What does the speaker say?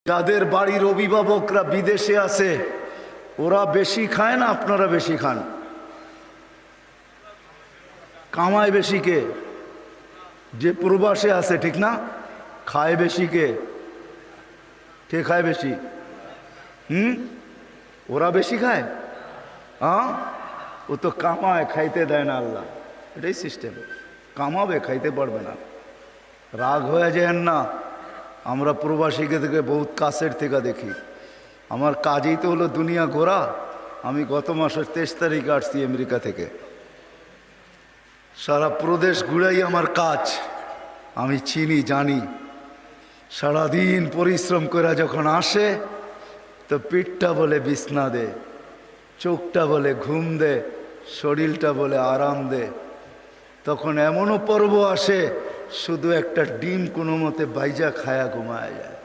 যাদের বাড়ির অভিভাবকরা বিদেশে আছে ওরা বেশি খায় না আপনারা বেশি খান? কামায় বেশি কে? যে প্রবাসে আছে, ঠিক না? খায় বেশি কে? কে খায় বেশি? ওরা বেশি খায়? ও তো কামায়, খাইতে দেয় না আল্লাহ। এটাই সিস্টেম। কামাবে, খাইতে পারবে না। রাগ হয়ে যায় না। আমরা প্রবাসীকে থেকে বহুত কাছের থেকে দেখি। আমার কাজই তো হলো দুনিয়া ঘোরা। আমি গত মাসের 23 তারিখে আসছি আমেরিকা থেকে। সারা প্রদেশ ঘুরাই আমার কাজ। আমি চিনি, জানি। সারাদিন পরিশ্রম করে যখন আসে তো পিঠটা বলে বিছনা দে, চোখটা বলে ঘুম দে, শরীরটা বলে আরাম দে। তখন এমনও পর্ব আসে শুধু একটা ডিম কোনো মতে বাইজা খায়া ঘুমায় যায়।